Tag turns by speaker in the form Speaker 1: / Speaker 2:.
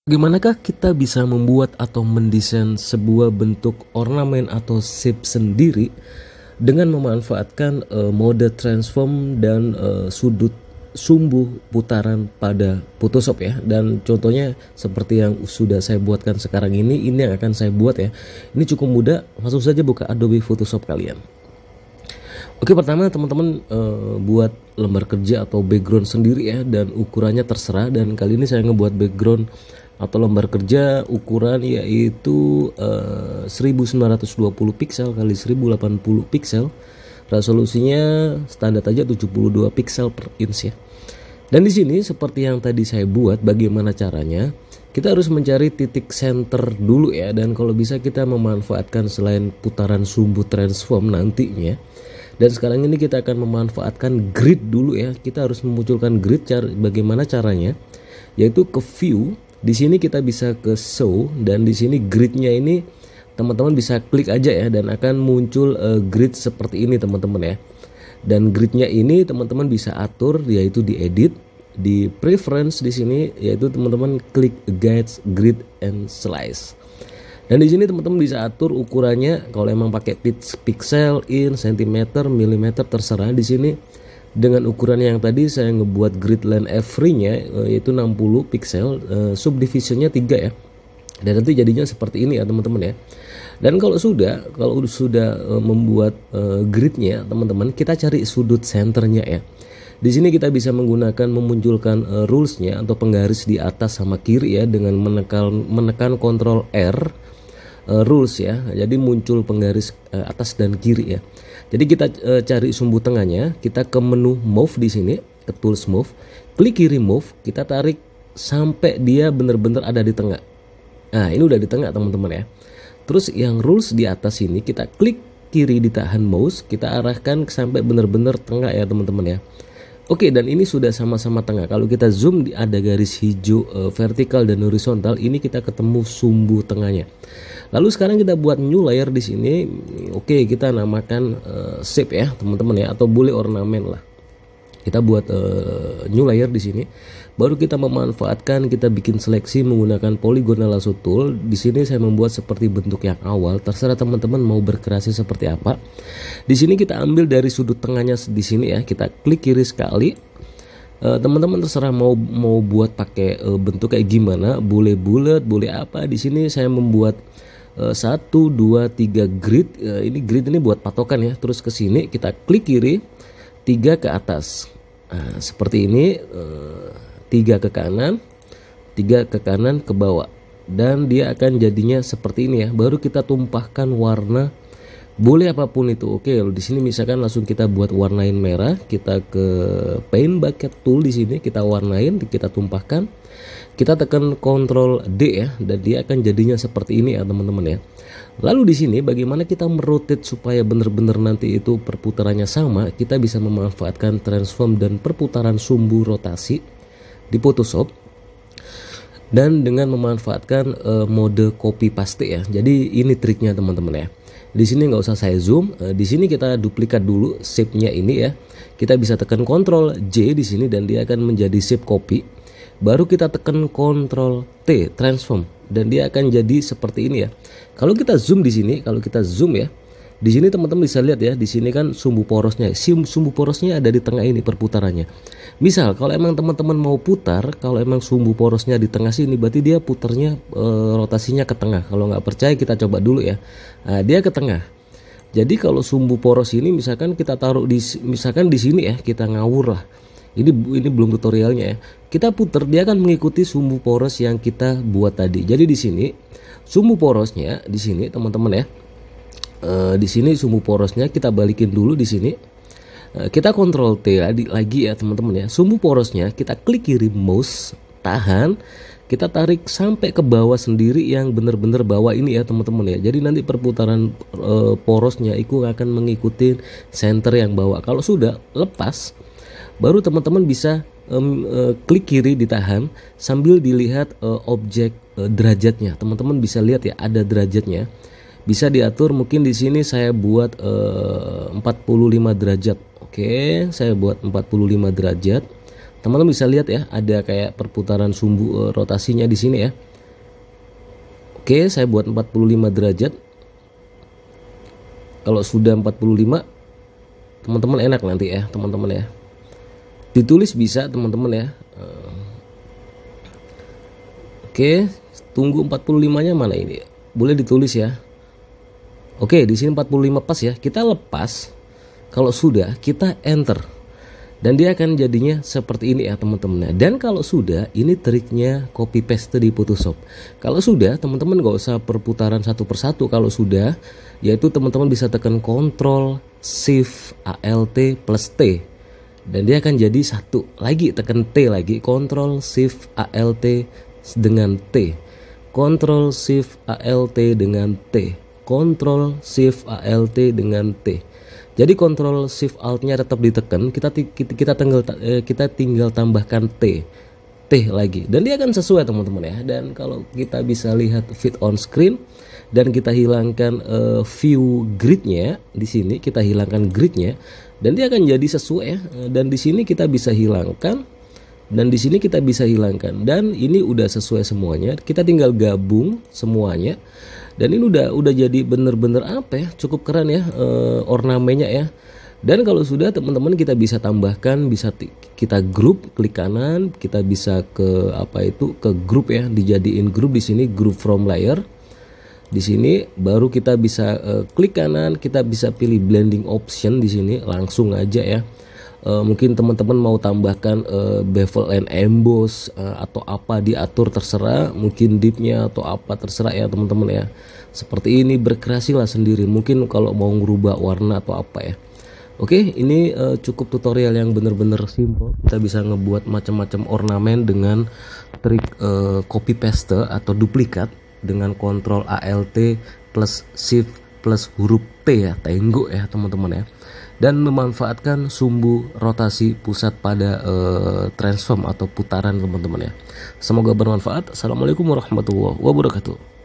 Speaker 1: Bagaimanakah kita bisa membuat atau mendesain sebuah bentuk ornamen atau shape sendiri dengan memanfaatkan mode transform dan sudut sumbu putaran pada Photoshop ya. Dan contohnya seperti yang sudah saya buatkan sekarang ini yang akan saya buat ya. Ini cukup mudah, langsung saja buka Adobe Photoshop kalian. Oke, pertama teman-teman buat lembar kerja atau background sendiri ya, dan ukurannya terserah. Dan kali ini saya ngebuat background atau lembar kerja ukuran yaitu 1920 pixel kali 1080 pixel. Resolusinya standar aja 72 pixel per inch ya. Dan di sini seperti yang tadi saya buat, bagaimana caranya? Kita harus mencari titik center dulu ya, dan kalau bisa kita memanfaatkan selain putaran sumbu transform nantinya. Dan sekarang ini kita akan memanfaatkan grid dulu ya. Kita harus memunculkan grid. Bagaimana caranya? Yaitu ke view. Di sini kita bisa ke show, dan di sini gridnya ini teman-teman bisa klik aja ya, dan akan muncul grid seperti ini teman-teman ya. Dan gridnya ini teman-teman bisa atur, yaitu di edit, di preference di sini, yaitu teman-teman klik guides, grid and slice. Dan di sini teman-teman bisa atur ukurannya. Kalau emang pakai pixel, in, centimeter, milimeter terserah. Di sini dengan ukuran yang tadi saya ngebuat grid line every-nya yaitu 60 pixel, subdivisionnya 3 ya. Dan nanti jadinya seperti ini ya teman-teman ya. Dan kalau sudah membuat gridnya teman-teman, kita cari sudut centernya ya. Di sini kita bisa menggunakan memunculkan rulesnya atau penggaris di atas sama kiri ya, dengan menekan Ctrl R rules ya. Jadi muncul penggaris atas dan kiri ya. Jadi kita cari sumbu tengahnya, kita ke menu move di sini, ke tools move, klik kiri move, kita tarik sampai dia benar-benar ada di tengah. Nah, ini udah di tengah teman-teman ya. Terus yang rules di atas ini kita klik kiri ditahan mouse, kita arahkan sampai benar-benar tengah ya teman-teman ya. Oke, dan ini sudah sama-sama tengah. Kalau kita zoom, ada garis hijau vertikal dan horizontal. Ini kita ketemu sumbu tengahnya. Lalu sekarang kita buat new layer di sini. Oke, kita namakan shape ya teman-teman ya, atau boleh ornamen lah. Kita buat new layer di sini. Baru kita memanfaatkan, kita bikin seleksi menggunakan polygonal lasso tool. Di sini saya membuat seperti bentuk yang awal. Terserah teman-teman mau berkreasi seperti apa. Di sini kita ambil dari sudut tengahnya di sini ya. Kita klik kiri sekali. Teman-teman terserah mau buat pakai bentuk kayak gimana. Boleh bulat, boleh apa. Di sini saya membuat 1, 2, 3 grid. Ini grid ini buat patokan ya. Terus ke sini kita klik kiri, 3 ke atas. Nah, seperti ini. 3 ke kanan, 3 ke kanan ke bawah, dan dia akan jadinya seperti ini ya. Baru kita tumpahkan warna, boleh apapun itu. Oke, di sini misalkan langsung kita buat warnain merah, kita ke paint bucket tool di sini, kita warnain, kita tumpahkan, kita tekan Ctrl D ya, dan dia akan jadinya seperti ini ya teman-teman ya. Lalu di sini bagaimana kita merotate supaya benar-benar nanti itu perputarannya sama? Kita bisa memanfaatkan transform dan perputaran sumbu rotasi di Photoshop, dan dengan memanfaatkan mode copy paste ya. Jadi ini triknya teman-teman ya. Di sini nggak usah saya zoom. Di sini kita duplikat dulu shape-nya ini ya. Kita bisa tekan Ctrl J di sini, dan dia akan menjadi shape copy. Baru kita tekan Ctrl T transform, dan dia akan jadi seperti ini ya. Kalau kita zoom di sini, kalau kita zoom ya, di sini teman-teman bisa lihat ya. Di sini kan sumbu porosnya, sumbu porosnya ada di tengah ini perputarannya. Misal kalau emang teman-teman mau putar, kalau emang sumbu porosnya di tengah sini, berarti dia putarnya rotasinya ke tengah. Kalau nggak percaya kita coba dulu ya. Nah, dia ke tengah. Jadi kalau sumbu poros ini misalkan kita taruh di, misalkan di sini ya, kita ngawur lah. Ini belum tutorialnya ya. Kita putar, dia akan mengikuti sumbu poros yang kita buat tadi. Jadi di sini sumbu porosnya di sini teman-teman ya. Di sini sumbu porosnya kita balikin dulu di sini. Kita Ctrl T lagi ya teman-teman ya. Sumbu porosnya kita klik kiri mouse, tahan, kita tarik sampai ke bawah sendiri, yang benar-benar bawah ini ya teman-teman ya. Jadi nanti perputaran porosnya itu akan mengikuti center yang bawah. Kalau sudah lepas, baru teman-teman bisa klik kiri ditahan sambil dilihat objek derajatnya. Teman-teman bisa lihat ya, ada derajatnya. Bisa diatur, mungkin di sini saya buat 45 derajat. Oke, saya buat 45 derajat. Teman-teman bisa lihat ya, ada kayak perputaran sumbu rotasinya di sini ya. Oke, saya buat 45 derajat. Kalau sudah 45, teman-teman enak nanti ya teman-teman ya. Ditulis bisa teman-teman ya. Oke, tunggu 45-nya mana ini? Boleh ditulis ya. Oke, di sini 45 pas ya. Kita lepas. Kalau sudah, kita enter. Dan dia akan jadinya seperti ini ya teman-teman. Dan kalau sudah, ini triknya copy paste di Photoshop. Kalau sudah, teman-teman gak usah perputaran satu persatu. Kalau sudah, yaitu teman-teman bisa tekan Ctrl Shift Alt plus T. Dan dia akan jadi satu. Lagi tekan T lagi. Ctrl Shift Alt dengan T. Ctrl Shift Alt dengan T. Ctrl Shift Alt dengan T. Jadi Ctrl Shift Alt-nya tetap ditekan, kita tinggal tambahkan T lagi, dan dia akan sesuai teman-teman ya. Dan kalau kita bisa lihat fit on screen dan kita hilangkan view gridnya di sini, kita hilangkan gridnya, dan dia akan jadi sesuai ya. Dan di sini kita bisa hilangkan, dan di sini kita bisa hilangkan, dan ini udah sesuai semuanya. Kita tinggal gabung semuanya. Dan ini udah jadi bener-bener apa ya, cukup keren ya ornamennya ya. Dan kalau sudah teman-teman kita bisa tambahkan, bisa kita grup, klik kanan, kita bisa ke ke grup ya, dijadiin grup di sini, group from layer. Di sini baru kita bisa klik kanan, kita bisa pilih blending option di sini, langsung aja ya. Mungkin teman-teman mau tambahkan bevel and emboss atau apa, diatur terserah, mungkin dipnya atau apa terserah ya teman-teman ya. Seperti ini, berkreasi lah sendiri, mungkin kalau mau ngerubah warna atau apa ya. Oke, ini cukup tutorial yang bener-bener simple. Kita bisa ngebuat macam-macam ornamen dengan trik copy paste atau duplikat dengan Ctrl Alt plus Shift plus huruf T ya, tenggo ya teman-teman ya. Dan memanfaatkan sumbu rotasi pusat pada transform atau putaran teman-teman ya. Semoga bermanfaat. Assalamualaikum warahmatullahi wabarakatuh.